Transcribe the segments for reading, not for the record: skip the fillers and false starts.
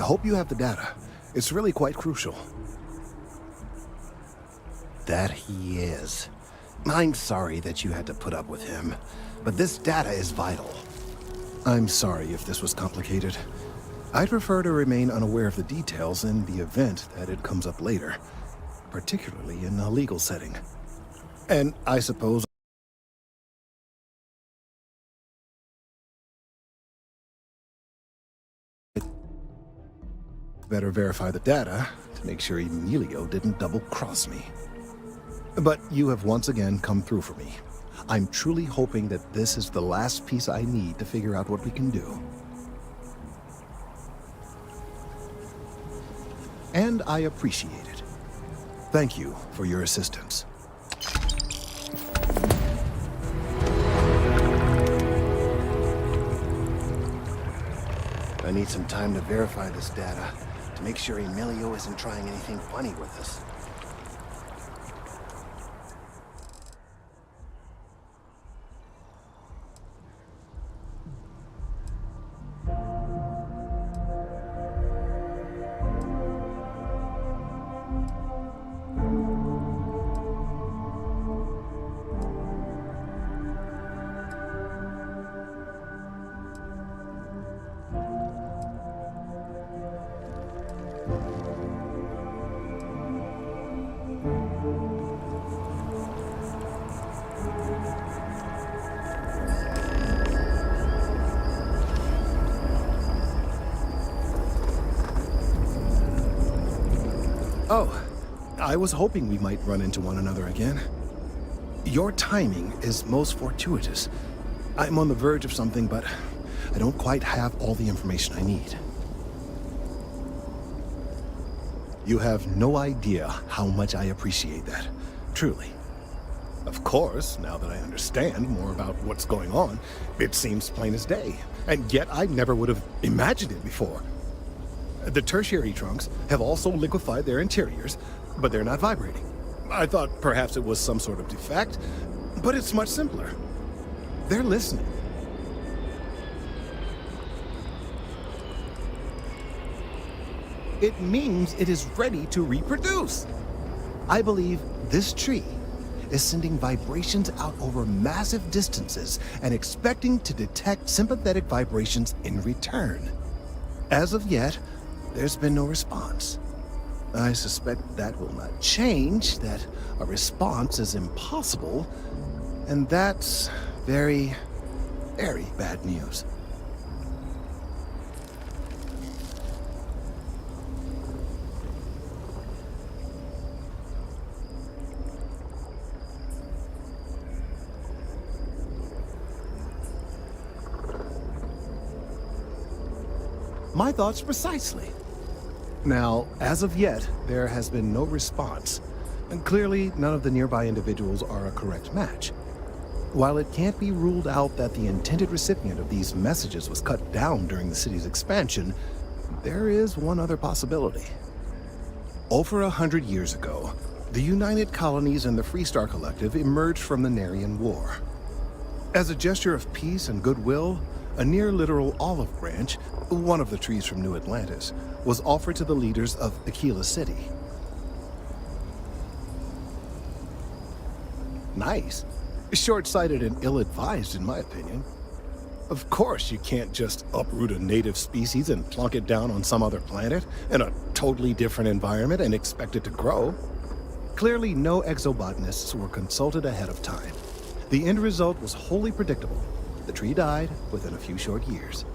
hope you have the data. It's really quite crucial. That he is. I'm sorry that you had to put up with him, but this data is vital. I'm sorry if this was complicated. I'd prefer to remain unaware of the details in the event that it comes up later, particularly in a legal setting. And I suppose better verify the data to make sure Emilio didn't double-cross me. But you have once again come through for me. I'm truly hoping that this is the last piece I need to figure out what we can do. And I appreciate it. Thank you for your assistance. I need some time to verify this data, to make sure Emilio isn't trying anything funny with us. Oh, I was hoping we might run into one another again. Your timing is most fortuitous. I'm on the verge of something, but I don't quite have all the information I need. You have no idea how much I appreciate that, truly. Of course, now that I understand more about what's going on, it seems plain as day, and yet I never would have imagined it before. The tertiary trunks have also liquefied their interiors, but they're not vibrating. I thought perhaps it was some sort of defect, but it's much simpler. They're listening. It means it is ready to reproduce. I believe this tree is sending vibrations out over massive distances and expecting to detect sympathetic vibrations in return. As of yet, there's been no response. I suspect that will not change, that a response is impossible, and that's very, very bad news. My thoughts precisely. Now, as of yet, there has been no response, and clearly none of the nearby individuals are a correct match. While it can't be ruled out that the intended recipient of these messages was cut down during the city's expansion, there is one other possibility. Over 100 years ago, the United Colonies and the Freestar Collective emerged from the Narian War. As a gesture of peace and goodwill, a near-literal olive branch, one of the trees from New Atlantis, was offered to the leaders of Aquila City. Nice. Short-sighted and ill-advised, in my opinion. Of course, you can't just uproot a native species and plunk it down on some other planet in a totally different environment and expect it to grow. Clearly, no exobotanists were consulted ahead of time. The end result was wholly predictable. The tree died within a few short years.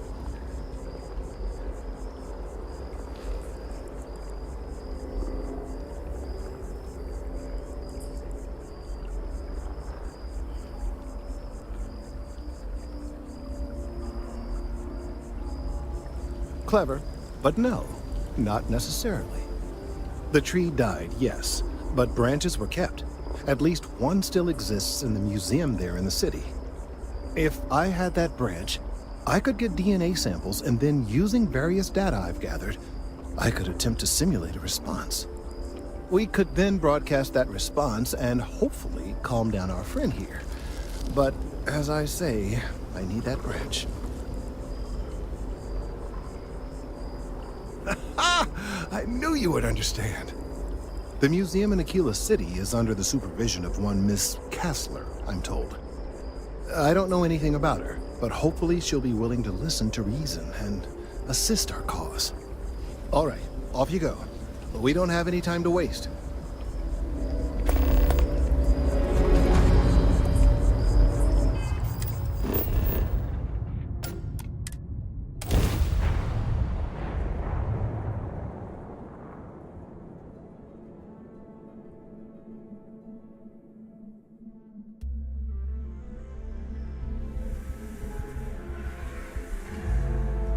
Clever, but no, not necessarily. The tree died, yes, but branches were kept. At least one still exists in the museum there in the city. If I had that branch, I could get DNA samples, and then using various data I've gathered, I could attempt to simulate a response. We could then broadcast that response and hopefully calm down our friend here. But as I say, I need that branch. I knew you would understand. The museum in Aquila City is under the supervision of one Miss Kessler, I'm told. I don't know anything about her, but hopefully she'll be willing to listen to reason and assist our cause. All right, off you go. We don't have any time to waste.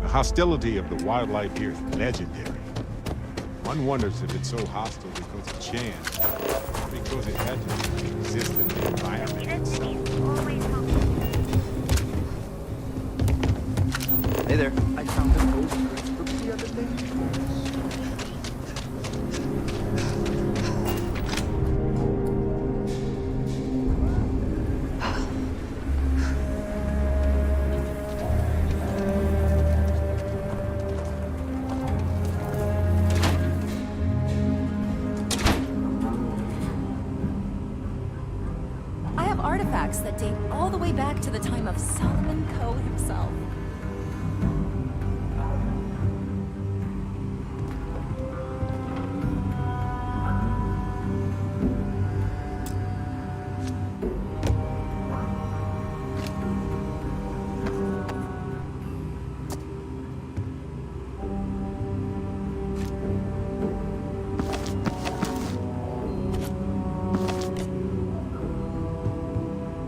The hostility of the wildlife here is legendary. One wonders if it's so hostile because of chance, or because it had to exist in the environment. Hey there. I found an old book the other day. I have artifacts that date all the way back to the time of Solomon Coe himself.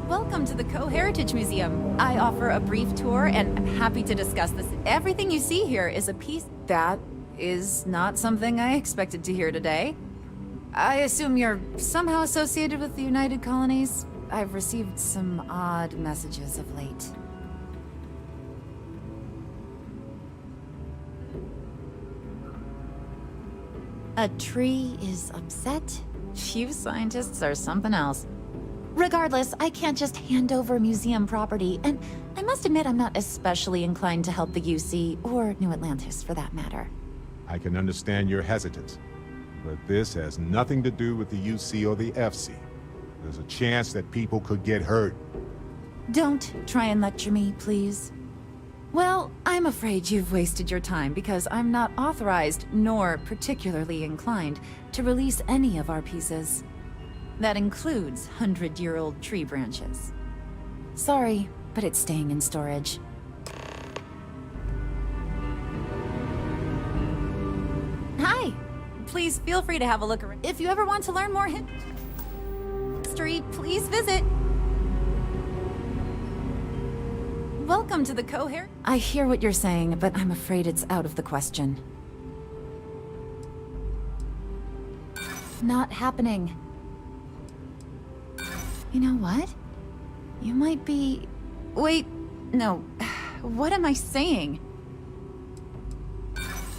Welcome to the Coe Heritage Museum. I offer a brief tour and I'm happy to discuss this. Everything you see here is a piece that is not something I expected to hear today. I assume you're somehow associated with the United Colonies? I've received some odd messages of late. A tree is upset? You scientists are something else. Regardless, I can't just hand over museum property, and I must admit I'm not especially inclined to help the UC, or New Atlantis for that matter. I can understand your hesitance, but this has nothing to do with the UC or the FC. There's a chance that people could get hurt. Don't try and lecture me, please. Well, I'm afraid you've wasted your time because I'm not authorized, nor particularly inclined, to release any of our pieces. That includes 100-year-old tree branches. Sorry, but it's staying in storage. Hi! Please feel free to have a look around. If you ever want to learn more history, please visit. Welcome to the Coe Heritage. I hear what you're saying, but I'm afraid it's out of the question. Not happening. You know what? You might be... Wait, no. What am I saying?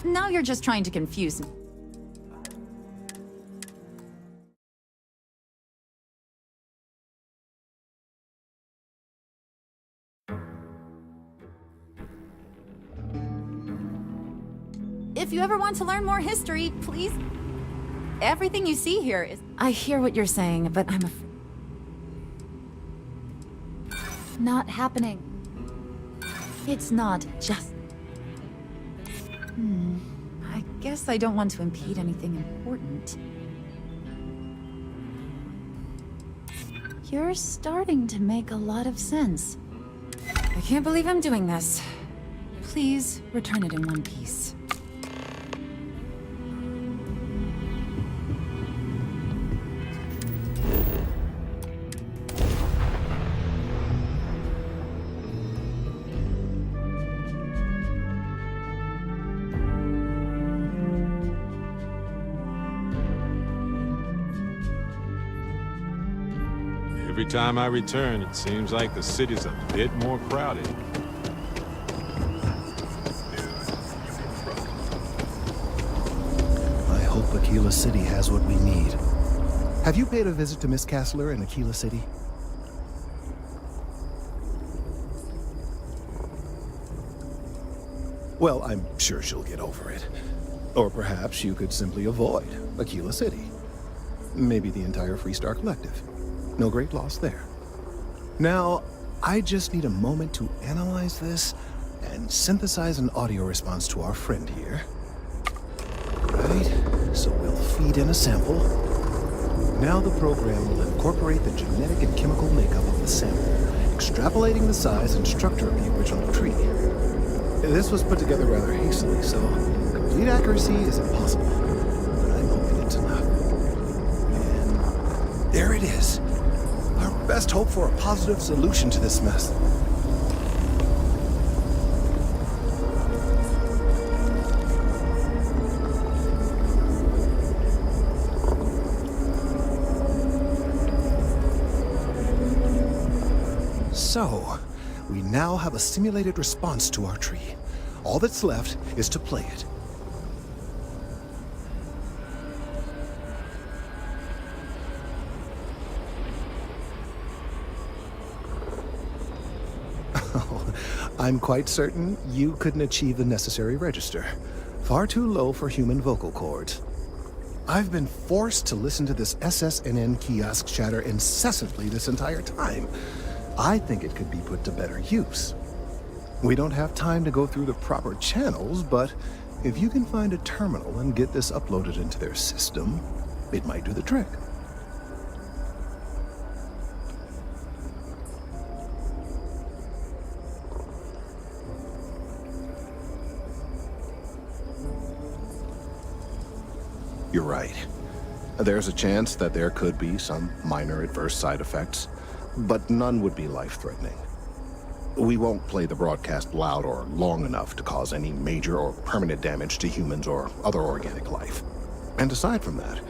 Now you're just trying to confuse me. If you ever want to learn more history, please... Everything you see here is... I hear what you're saying, but I'm afraid... Not happening. It's not just... I guess I don't want to impede anything important. You're starting to make a lot of sense. I can't believe I'm doing this. Please return it in one piece. Every time I return, it seems like the city's a bit more crowded. I hope Aquila City has what we need. Have you paid a visit to Miss Kessler in Aquila City? Well, I'm sure she'll get over it. Or perhaps you could simply avoid Aquila City. Maybe the entire Freestar Collective. No great loss there. Now, I just need a moment to analyze this and synthesize an audio response to our friend here. Right, so we'll feed in a sample. Now the program will incorporate the genetic and chemical makeup of the sample, extrapolating the size and structure of the original tree. This was put together rather hastily, so complete accuracy is impossible, but I'm hoping it's enough. And there it is. Our best hope for a positive solution to this mess. So, we now have a simulated response to our tree. All that's left is to play it. Oh, I'm quite certain you couldn't achieve the necessary register. Far too low for human vocal cords. I've been forced to listen to this SSNN kiosk chatter incessantly this entire time. I think it could be put to better use. We don't have time to go through the proper channels, but if you can find a terminal and get this uploaded into their system, it might do the trick. You're right. There's a chance that there could be some minor adverse side effects, but none would be life-threatening. We won't play the broadcast loud or long enough to cause any major or permanent damage to humans or other organic life. And aside from that,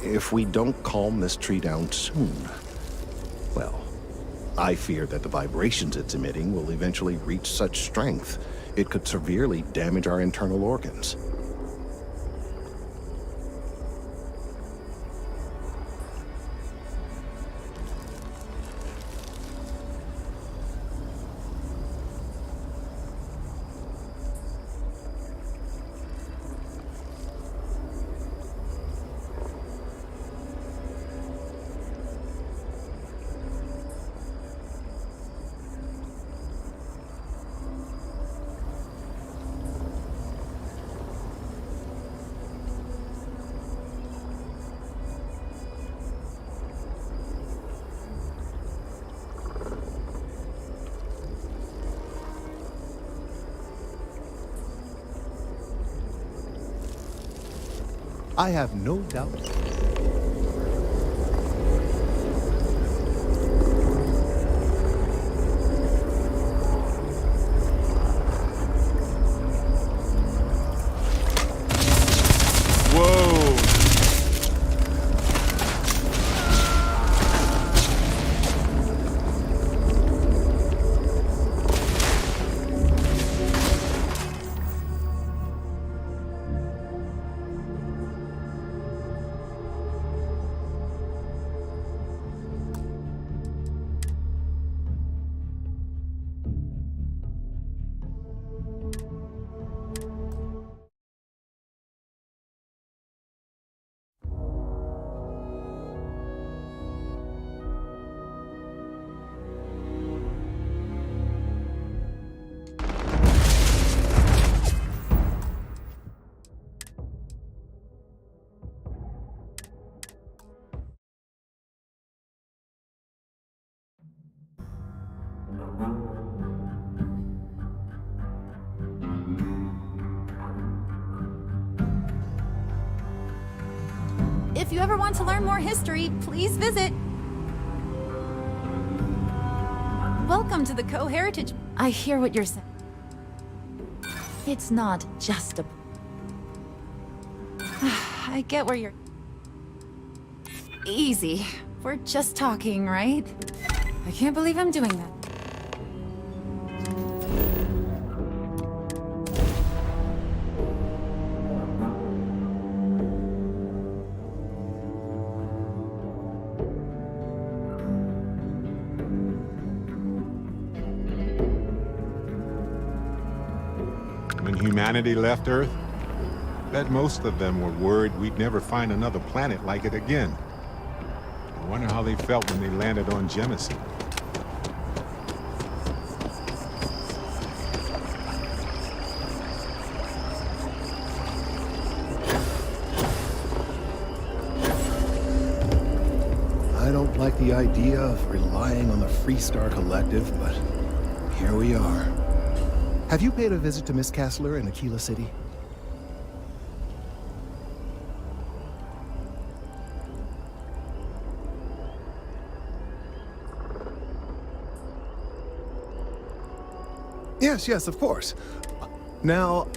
if we don't calm this tree down soon, well, I fear that the vibrations it's emitting will eventually reach such strength it could severely damage our internal organs. I have no doubt. Whoa! If you ever want to learn more history, please visit. Welcome to the Co-Heritage. I hear what you're saying. It's not just a... I get where you're... Easy. We're just talking, right? I can't believe I'm doing that. When humanity left Earth, Bet most of them were worried we'd never find another planet like it again. I wonder how they felt when they landed on Jemison. I don't like the idea of relying on the Freestar Collective, but here we are. Have you paid a visit to Miss Castler in Aquila City? Yes, of course. Now,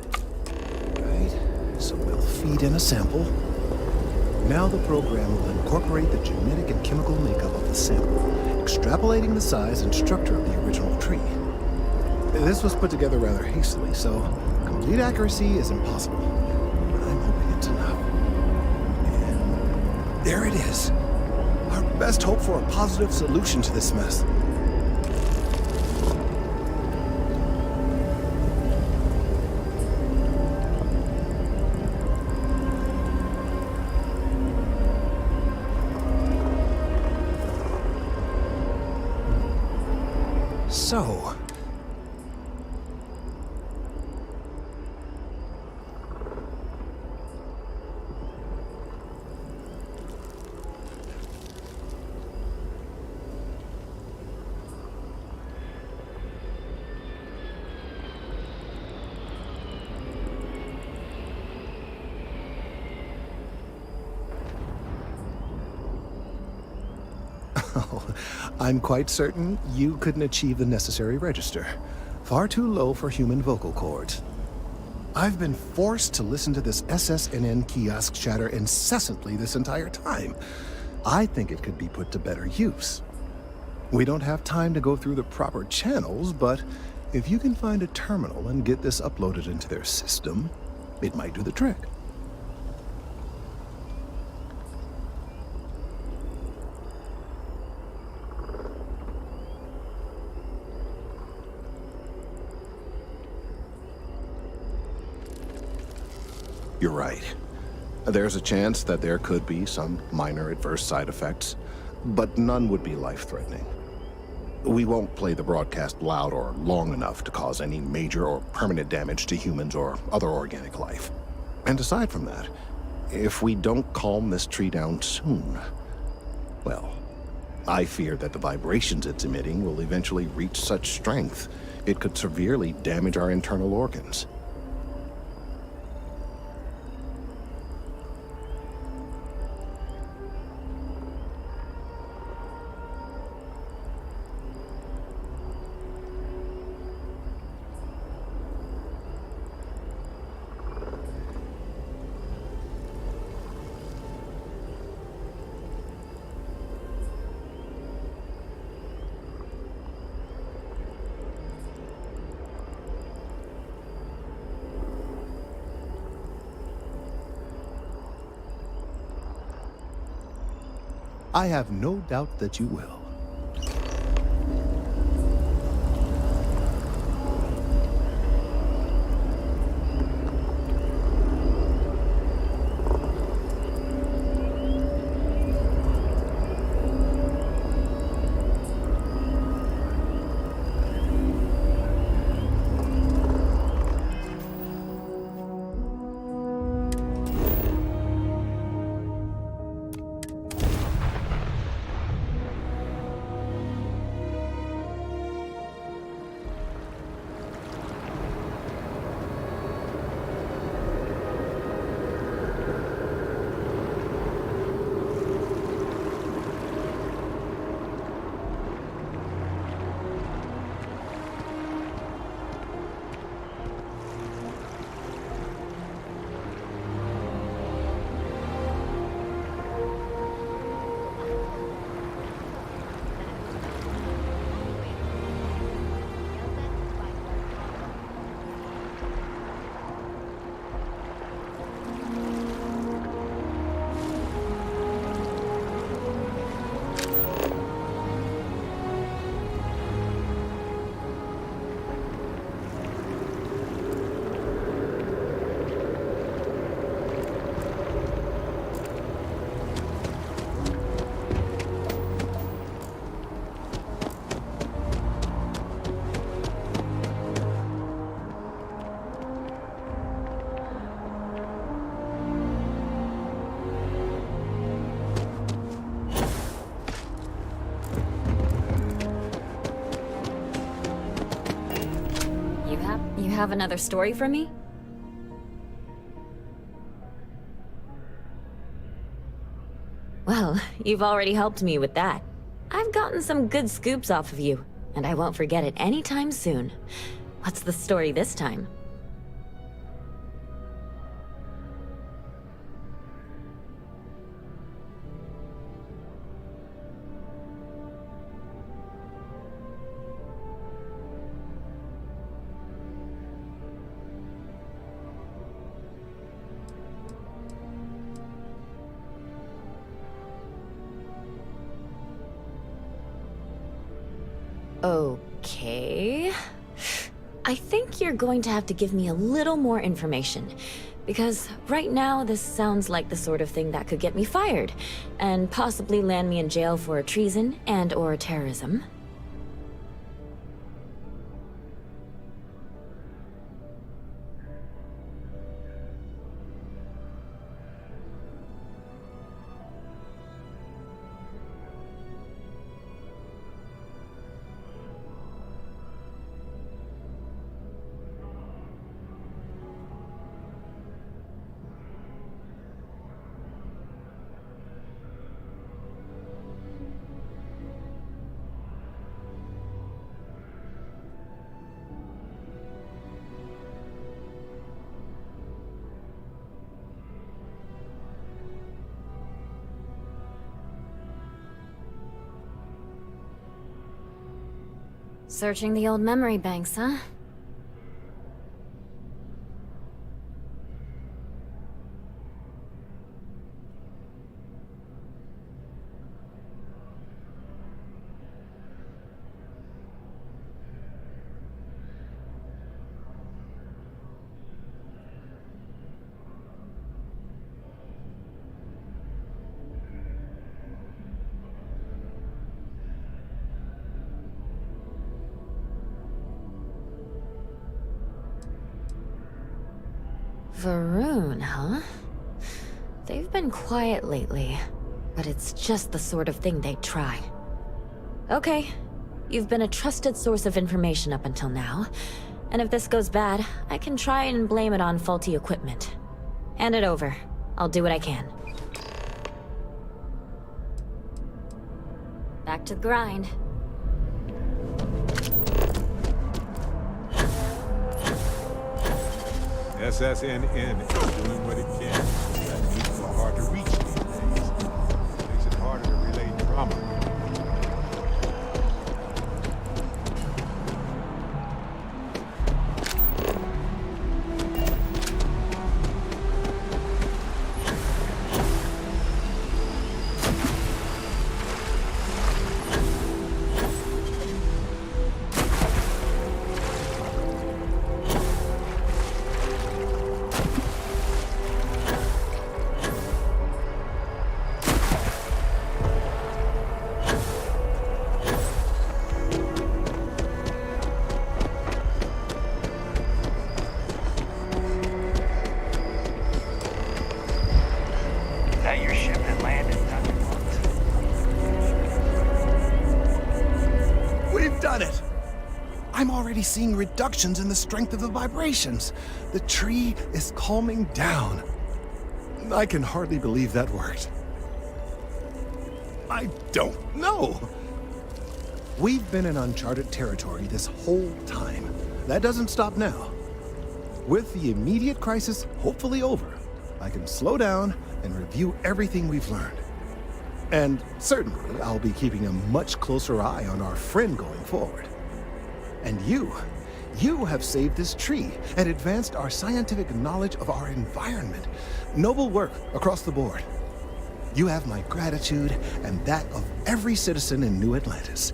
right, so we'll feed in a sample. Now the program will incorporate the genetic and chemical makeup of the sample, extrapolating the size and structure of the original tree. This was put together rather hastily, so complete accuracy is impossible. But I'm hoping it's enough. And there it is. Our best hope for a positive solution to this mess. So, I'm quite certain you couldn't achieve the necessary register. Far too low for human vocal cords. I've been forced to listen to this SSNN kiosk chatter incessantly this entire time. I think it could be put to better use. We don't have time to go through the proper channels, but if you can find a terminal and get this uploaded into their system, it might do the trick. You're right. There's a chance that there could be some minor adverse side effects, but none would be life-threatening. We won't play the broadcast loud or long enough to cause any major or permanent damage to humans or other organic life. And aside from that, if we don't calm this tree down soon, well, I fear that the vibrations it's emitting will eventually reach such strength it could severely damage our internal organs. I have no doubt that you will. You have another story for me? Well, you've already helped me with that. I've gotten some good scoops off of you, and I won't forget it anytime soon. What's the story this time? Okay. I think you're going to have to give me a little more information. Because right now, this sounds like the sort of thing that could get me fired, and possibly land me in jail for treason and/or terrorism. Searching the old memory banks, huh? Varun, huh? They've been quiet lately, but it's just the sort of thing they'd try. Okay, you've been a trusted source of information up until now, and if this goes bad, I can try and blame it on faulty equipment. Hand it over. I'll do what I can. Back to the grind. SSNN is doing what it can. That means are hard to reach these days. Makes it harder to relay trauma. That your ship that landed, Dr. Blunt? We've done it! I'm already seeing reductions in the strength of the vibrations. The tree is calming down. I can hardly believe that worked. I don't know. We've been in uncharted territory this whole time. That doesn't stop now. With the immediate crisis hopefully over, I can slow down and review everything we've learned. And certainly, I'll be keeping a much closer eye on our friend going forward. And you have saved this tree and advanced our scientific knowledge of our environment. Noble work across the board. You have my gratitude and that of every citizen in New Atlantis,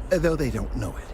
though they don't know it.